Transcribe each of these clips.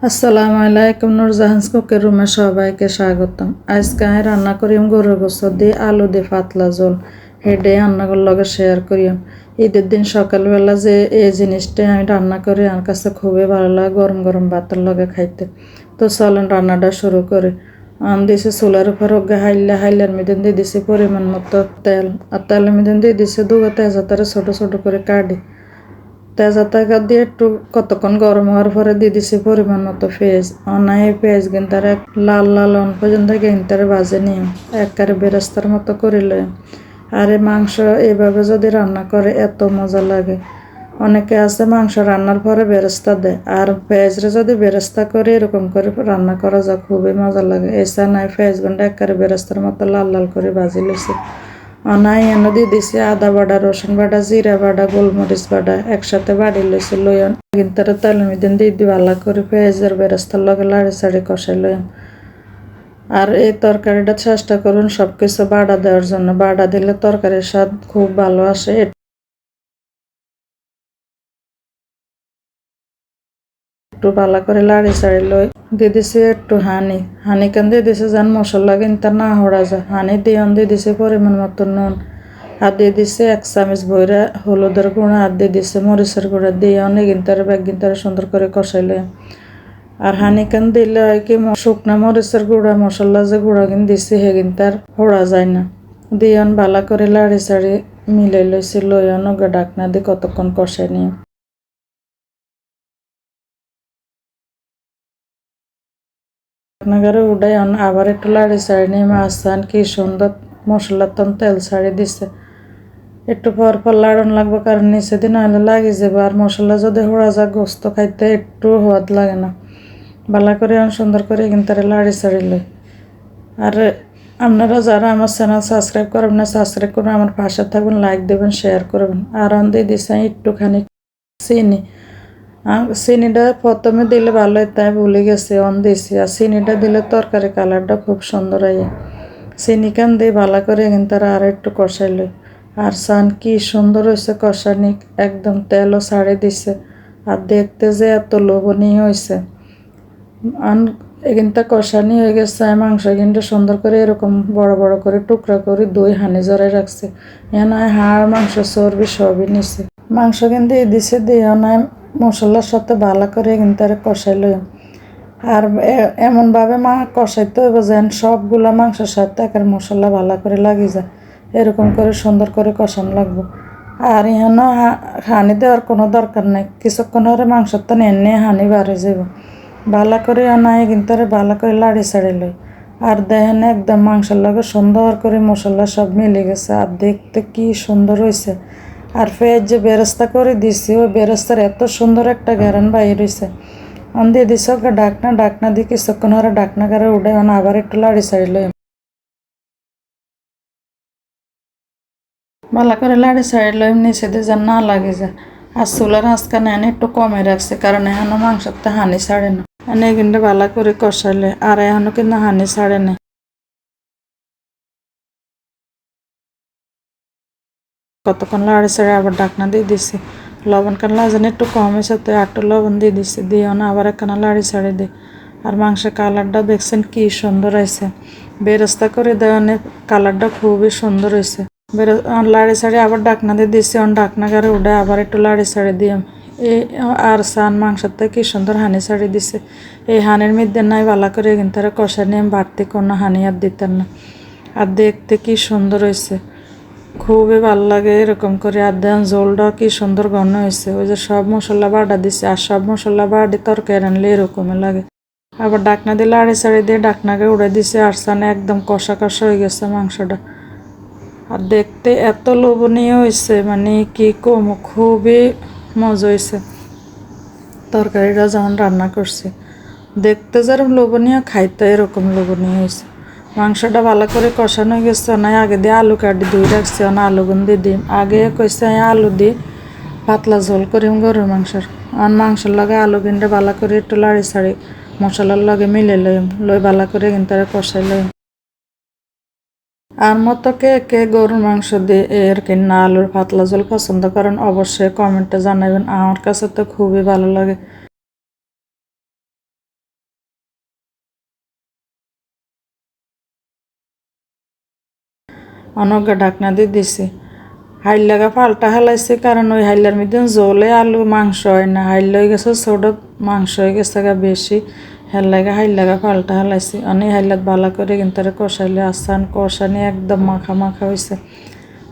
আসসালামু আলাইকুম, নুরজাহান্স কুকের রুমে সবাইকে স্বাগতম। আজকে আমি রান্না করিম গরুর গোস্ত দিয়ে আলু দিয়ে পাতলা ঝোল। হেডে রান্নাগুলোর লগে শেয়ার করিম। ঈদের দিন সকালবেলা যে এই জিনিসটা আমি রান্না করি আমার কাছে খুবই ভালো লাগে, গরম গরম ভাতের লগে খাইতে। তো চলেন রান্নাটা শুরু করি। দিয়েছি চুলার উপর হাইলার মধ্যে দিয়ে দিছি পরিমাণ মতো তেল, আর তেলের মধ্যে দিয়ে দিছি দুগা তেজপাতা ছোট ছোট করে কাটি। তেজপাতা দিয়ে একটু কতক্ষণ গরম হওয়ার পরে দিয়ে দিছি পরিমাণ মতো পেঁয়াজ। এই পেঁয়াজ গিনতারে লাল লাল অন পর্যন্ত গিনতারে ভাজে নিয়ে একবারে বেরেস্তার মতো করে লয়। আর এই মাংস এইভাবে যদি রান্না করে এত মজা লাগে। অনেকে আছে মাংস রান্নার পরে বেরেস্তা দেয়, আর পেঁয়াজরে যদি বেরেস্তা করে এরকম করে রান্না করা যায় খুবই মজা লাগে। এসা নাই পেঁয়াজ গন্ডা একবারে বেরেস্তার মতো লাল লাল করে ভাজি লইছে। অনাই এনে দিয়ে দিছি আদা বাটা, রসুন বাটা, জিরা বাটা, গোলমরিচ বাটা একসাথে বাড়ি লইছি লইন কিন্তু তেলের মধ্যে দিয়ে ভালো করে পেঁয়াজের বেরেস্তার লগে লাড়ি চাড়ি কষাই লইন। আর এই তরকারিটা চেষ্টা করুন সবকিছু বাটা দেওয়ার জন্য, বাটা দিলে তরকারির স্বাদ খুব ভালো আসে। একটু ভালো করে লাড়ি চাড়ি লই দিয়ে দিছি একটু হানি কেন দিয়ে দিছি যেন মশলা কিন্তু না হড়া যায়। হানি দিয়ে দিছি পরিমাণ মতো নুন, আর দিয়ে দিছে 1 চামচ ভইরা হলুদের গুঁড়া, আর দিয়ে দিছে মরিচের গুঁড়া দিয়ে অনেক গিনতারে ব্যাগ গিনতারে সুন্দর করে কষাইলে। আর হানিকান দিলে হয় কি শুকনা মরিচের গুঁড়া মশলা যে গুঁড়া কিন দিছি হে গিনতার হড়া যায় না। দিয়ে ভালো করে লাড়ি চাড়ি মিলাই লইছি লইন ডাকনা দিয়ে কতক্ষণ কষাই নিয়ে ঢাকনাগারে উঠাই আবার একটু লাড়ি চাড়ি নিয়ে মাছ কি সুন্দর মশলার তন তেল ছাড়ি দিছে। একটু পর পর লাড়ন লাগবে, কারণ নিচে দিন হলে লাগে যাবে, আর মশলা যদি হড়া যায় গোস্ত খাইতে একটু হওয়াদ লাগে না। ভালো করে সুন্দর করে কিন্তু লাড়ি চাড়ি লই। আর আপনারা যারা আমার চ্যানেল সাবস্ক্রাইব করবেন না সাবস্ক্রাইব করবেন, আমার পাশে থাকবেন, লাইক দেবেন, শেয়ার করবেন। আর দিয়ে দিছে একটুখানি চিনি। চিনিটা প্রথমে দিলে ভালো হয়, তাই ভুলে গেছে দিয়েছি। আর চিনিটা দিলে তরকারি কালারটা খুব সুন্দর হয়। চিনি কান দিয়ে ভালো করে কিন্তু আর একটু কষাইলে। আর সান কি সুন্দর হয়েছে কষানি, একদম তেলও ছাড়ে দিছে। আর দেখতে যে এত লোভনীয় হয়েছে। এখানটা কষানি হয়ে গেছে, মাংস কিন্তু সুন্দর করে এরকম বড় বড় করে টুকরা করে দই হানি জড়াই রাখছে। এখানে হাড় মাংস চর্বি সবই নিছে। মাংস কিন্তু দিছে দিয়ে নাই মশলার সাথে ভালো করে কিন্তু কষাই লই। আর এমনভাবে কষাইতে হইব যেন সবগুলা মাংসের সাথে একের মশলা ভালো করে লাগি যায়, এরকম করে সুন্দর করে কষানো লাগবো। আর এখানে হানি দেওয়ার কোনো দরকার নেই, কিছুক্ষণ হরে মাংসর তো এনে হানি বাড়ে যাব। ভালো করে আনাই কিন্তু ভালো করে লাড়ি ছাড়ি লই। আর দেখেন একদম মাংসের লগে সুন্দর করে মশলা সব মিলে গেছে, আর দেখতে কি সুন্দর হয়েছে। আর পেঁয়াজ যে বেরেস্তা করে দিছি ওই বেরেস্তার এত সুন্দর একটা ঘ্রাণ বাইর হয়েছে। দিয়ে দিছি ওকে ডাকনা দিয়ে কিছুক্ষণ হরে ডাকনা করে উঠে আবার একটু লাড়ি ছাড়ি লই। ভালো করে লাড়ি ছাড়ি লই নিচে দিয়ে যেন না লাগে যায়। আর চুলার আঁচকানে এনে একটু কমে রাখছে, কারণ এখনো মাংসতে হানি ছাড়ে না। এনে কিন্তু ভালো করে কষাইলে, আর এখনো কিন্তু হানি ছাড়ে না। কতক্ষণ লাড়ি ছাড়ে আবার ডাকনা দিয়ে দিছি। লবণ কানলা যেন একটু কম হয়েছে, তো একটু লবণ দিয়ে দিছি, দিয়ে না আবার একখানা লাড়ি ছাড়ি দিই। আর মাংসের কালারটা দেখছেন কি সুন্দর হয়েছে, বেরেস্তা করে দেওয়ানের কালারটা খুবই সুন্দর হয়েছে। লাড়ি ছাড়ি আবার ডাকনা দিয়ে দিছি, ডাকনা গাড়ি উঠে আবার একটু লাড়ি ছাড়ি দিলাম। এই আর সান মাংসতে কি সুন্দর হানি ছাড়ি দিছে। এই হানির মধ্যে নাই ভালো করে কিন্তু কষা নিয়ে বাড়তি কোনো হানি আর দিতেন না। আর দেখতে কি সুন্দর হয়েছে, খুবই ভালো লাগে এরকম করে। আর দেন ঝোলটাও কি সুন্দর ঘন হয়েছে, ওই যে সব মশলা বাটা দিছে, আর সব মশলা বাটি তরকারি রানলে এরকমই লাগে। আবার ডাকনা দিয়ে লাড়ি ছাড়ি দিয়ে ডাকনাকে উড়ে দিছে, আর সানে একদম কষা কষা হয়ে গেছে মাংসটা। আর দেখতে এত লোভনীয় হয়েছে, মানে কি কম, খুবই মজা হয়েছে তরকারিটা যখন রান্না করছি। দেখতে যেরকম লোভনীয়, খাইতে এরকম লোভনীয় হয়েছে। মাংসটা ভালো করে কষানো গেছে, না আগে দিয়ে আলু কাটি ধুই রাখছি, না আলুগুন দিয়ে দিম। আগে কইছে আলু দিয়ে পাতলা ঝোল করিম গরুর মাংসর। আর মাংসের লগে আলু কিনতে ভালো করে একটু লাড়ি ছাড়ি মশলার লগে মিলে লই ভালো করে কিন্তু কষাই লই। আর মতো কে কে গরুর মাংস দিয়ে এর কিনা আলুর পাতলা ঝোল পছন্দ করেন অবশ্যই কমেন্টে জানাবেন। আমার কাছে তো খুবই ভালো লাগে। অনগ্য ঢাকনা দিয়ে দিছি। হাইল্লাগা পাল্টা হেলাইছে, কারণ ওই হাইল্লার মধ্যে জলে আলু মাংস হয় না, হাইল হয়ে গেছে ছোট, মাংস হয়ে গেছে গা বেশি, হেল্লাগা হাইল্লাগা পাল্টা হেলাইছি। অনেক হাইলাত ভালো করে কিন্তু কষাইলে আসান কষানি একদম মাখা মাখা হয়েছে।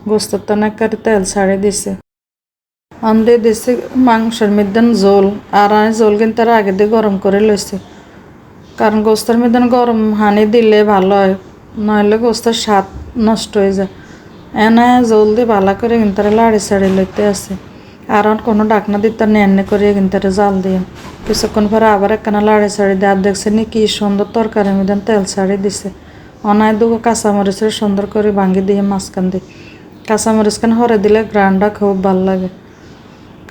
গোস্তর তো নাকারে তেল ছাড়ে দিছে। দিয়ে দিছি মাংসের মধ্যে জোল, আর আমি জোল কিন্তু আগে দিয়ে গরম করে লইছি, কারণ গোস্তের মধ্যে গরম হানি দিলে ভালো হয়, নইলে গোস্তের স্বাদ নষ্ট হয়ে যায়। এনে জল দিয়ে ভালো করে কিন্তু লাড়ি ছাড়ি লইতে আছে। আর কোনো ডাকনা দিতে এনে করে কিন্তু জাল দিয়ে কিছুক্ষণ পরে আবার একখানা লাড়ি ছাড়ি দিয়ে, আর দেখছে নি কি সুন্দর তরকারির মধ্যে তেল ছাড়ি দিছে। অনায় দুগো কাঁচামরিচের সুন্দর করে ভাঙ্গি দিয়ে মাঝখান দিয়ে কাঁচামরিচ খান হরে দিলে গ্রানটা খুব ভালো লাগে।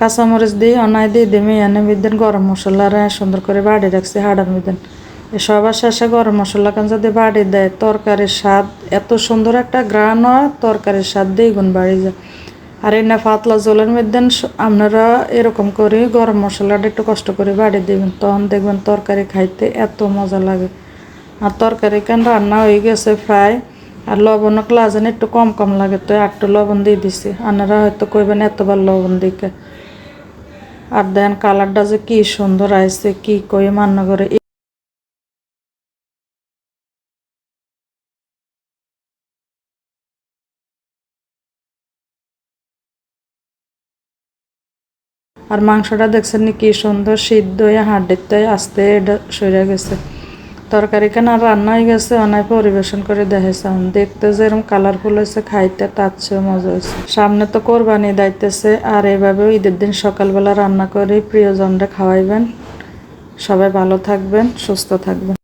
কাঁচামরিচ দিয়ে অনায় দিয়ে দিমে এনে মিদেন গরম মশলা সুন্দর করে বাড়ি রাখছি হাড়ার মিদেন। সবার শেষে গরম মশলা কান যদি বাড়ি দেয় তরকারির স্বাদ এত সুন্দর একটা গ্রান হয়, তরকারির স্বাদ দ্বিগুণ বাড়ি যায়। আর এই না পাতলা জলের মধ্যে আপনারা এরকম করে গরম মশলাটা একটু কষ্ট করে বাড়ি দেবেন, তখন দেখবেন তরকারি খাইতে এত মজা লাগে। আর তরকারি কেন রান্না হয়ে গেছে প্রায়, আর লবণও ক্লাজেন একটু কম কম লাগে, তো একটু লবণ দিয়ে দিছি। আপনারা হয়তো কইবেন এতবার লবণ দিকে। আর দেন কালারটা যে কি সুন্দর আইছে, কি কই মান্য করে। আর মাংসটা দেখছেন নি কি সুন্দর সিদ্ধ হয়ে হাড্ডিতে আস্তে এটা সরে গেছে। তরকারি কেন রান্না হয়ে গেছে, অনেক পরিবেশন করে দেখাইছে। দেখতে যেরকম কালারফুল হয়েছে, খাইতে তার চেয়েও মজা হয়েছে। সামনে তো কোরবানি দাইতেছে, আর এভাবেও ঈদের দিন সকালবেলা রান্না করে প্রিয়জনরা খাওয়াইবেন। সবাই ভালো থাকবেন, সুস্থ থাকবেন।